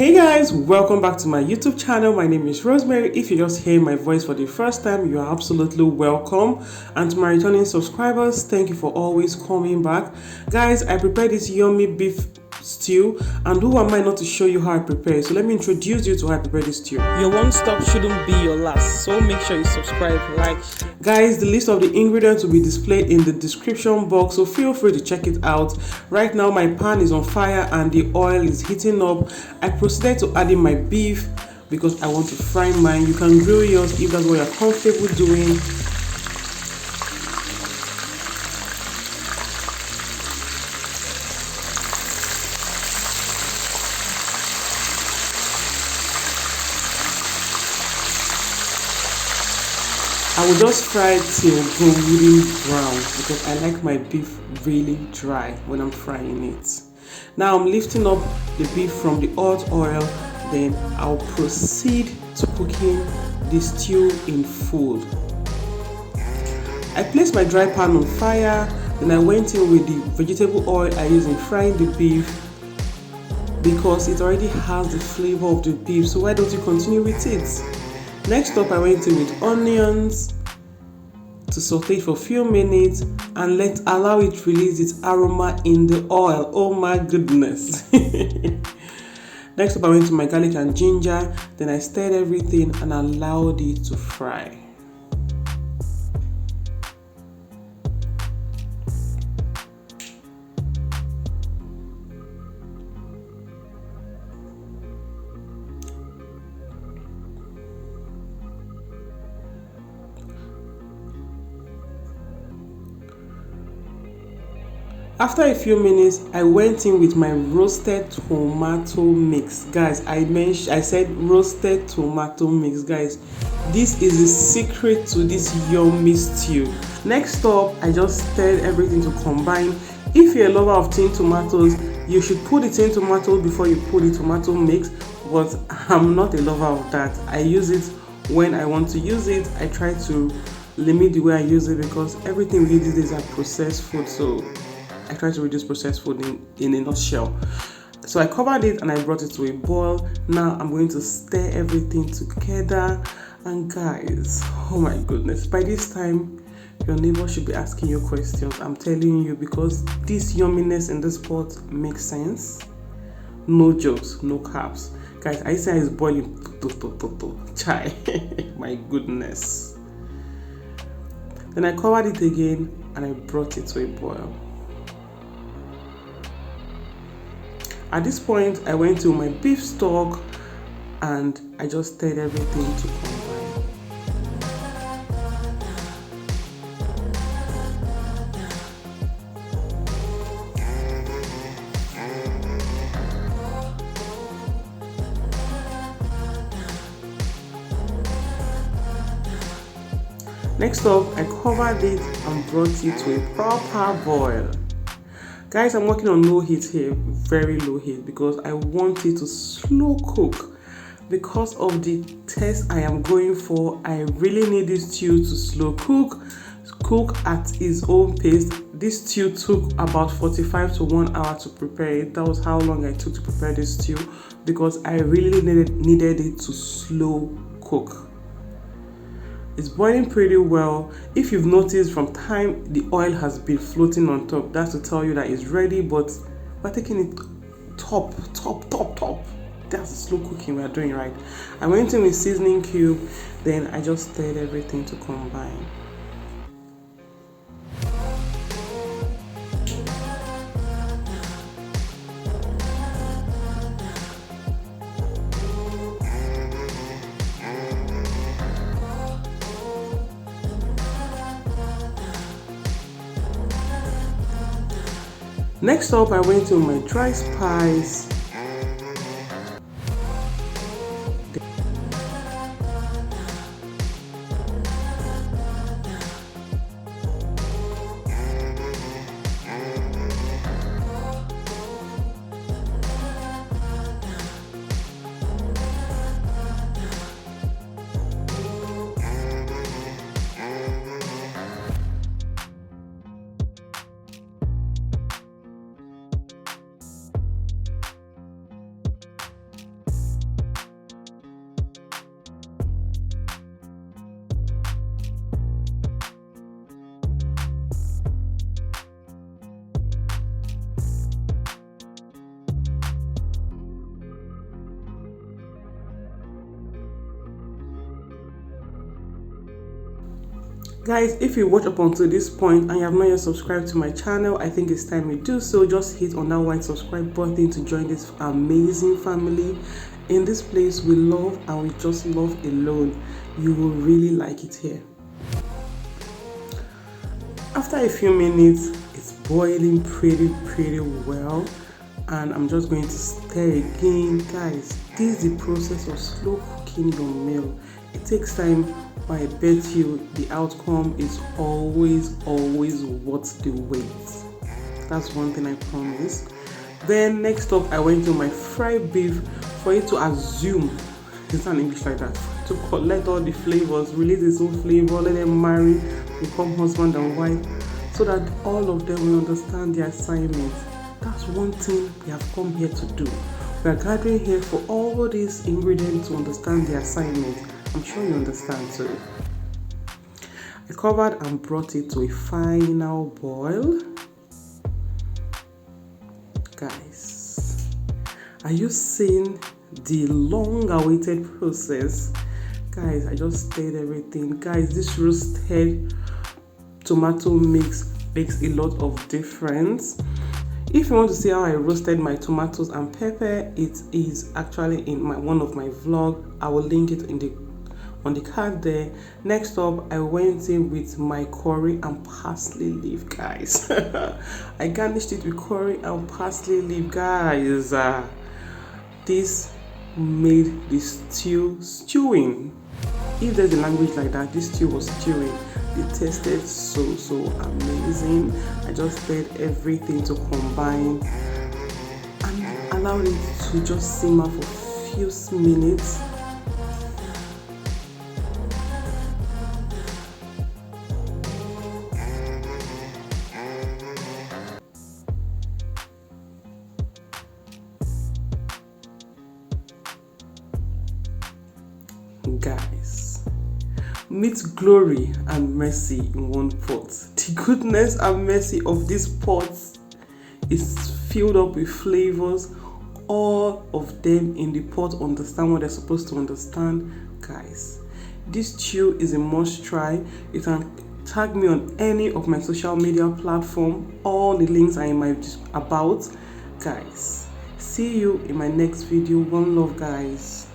Hey guys, welcome back to my YouTube channel. My name is Rosemary. If you just hear my voice for the first time, you are absolutely welcome. And to my returning subscribers, thank you for always coming back. Guys, I prepared this yummy beef stew, and who am I not to show you how I prepare? So let me introduce you to how I prepare this stew. Your one stop shouldn't be your last, so make sure you subscribe, like. Guys, the list of the ingredients will be displayed in the description box, so feel free to check it out. Right now my pan is on fire and the oil is heating up. I proceeded to add in my beef because I want to fry mine. You can grill yours if that's what you're comfortable doing. I will just fry it till golden brown because I like my beef really dry when I'm frying it. Now I'm lifting up the beef from the hot oil, then I'll proceed to cooking the stew in full. I placed my dry pan on fire, then I went in with the vegetable oil I use in frying the beef because it already has the flavor of the beef, so why don't you continue with it? Next up, I went in with onions to saute for a few minutes and allow it release its aroma in the oil. Oh my goodness. Next up, I went to my garlic and ginger, then I stirred everything and allowed it to fry. After a few minutes, I went in with my roasted tomato mix. Guys, I said roasted tomato mix. Guys, this is the secret to this yummy stew. Next up, I just stirred everything to combine. If you're a lover of tin tomatoes, you should put the tin tomatoes before you put the tomato mix, but I'm not a lover of that. I use it when I want to use it. I try to limit the way I use it because everything we eat these days are processed food, so I try to reduce processed food in a nutshell. So I covered it and I brought it to a boil. Now I'm going to stir everything together. And guys, oh my goodness, by this time your neighbor should be asking you questions. I'm telling you, because this yumminess in this pot makes sense. No jokes, no caps. Guys, I say it's boiling. Chai. My goodness. Then I covered it again and I brought it to a boil. At this point, I went to my beef stock and I just stirred everything to combine. Next up, I covered it and brought it to a proper boil. Guys, I'm working on low heat here, very low heat, because I want it to slow cook. Because of the taste I am going for, I really need this stew to slow cook at its own pace. This stew took about 45 to 1 hour to prepare it. That was how long I took to prepare this stew because I really needed it to slow cook. It's boiling pretty well. If you've noticed from time the oil has been floating on top, that's to tell you that it's ready, but we're taking it top. That's the slow cooking we're doing, right? I went in with seasoning cube, then I just stirred everything to combine. Next up, I went to my dry spice. Guys, if you watch up until this point and you have not yet subscribed to my channel, I think it's time you do so. Just hit on that white subscribe button to join this amazing family. In this place, we love and we just love alone. You will really like it here. After a few minutes, it's boiling pretty well, and I'm just going to stir again. Guys, this is the process of slow cooking your meal. It takes time, but I bet you the outcome is always worth the wait. That's one thing I promise. Then next up, I went to my fried beef for it to assume, it's not English like that, to collect all the flavors, release its own flavor, let them marry, become husband and wife, so that all of them will understand their assignment. That's one thing we have come here to do. We are gathering here for all these ingredients to understand the assignment. I'm sure you understand too. I covered and brought it to a final boil. Guys, are you seeing the long-awaited process? Guys, I just stirred everything. Guys, this roasted tomato mix makes a lot of difference. If you want to see how I roasted my tomatoes and pepper, it is actually in one of my vlog. I will link it on the card there. Next up, I went in with my curry and parsley leaf, guys. I garnished it with curry and parsley leaf, guys. This made the stew stewing. If there's a language like that, this stew was stewing. It tasted so amazing. I just stirred everything to combine and allowed it to just simmer for a few minutes. Guys, meet glory and mercy in one pot. The goodness and mercy of this pot is filled up with flavors. All of them in the pot understand what they're supposed to understand. Guys, this stew is a must try. You can tag me on any of my social media platform. All the links are in my about. Guys, see you in my next video. One love, guys.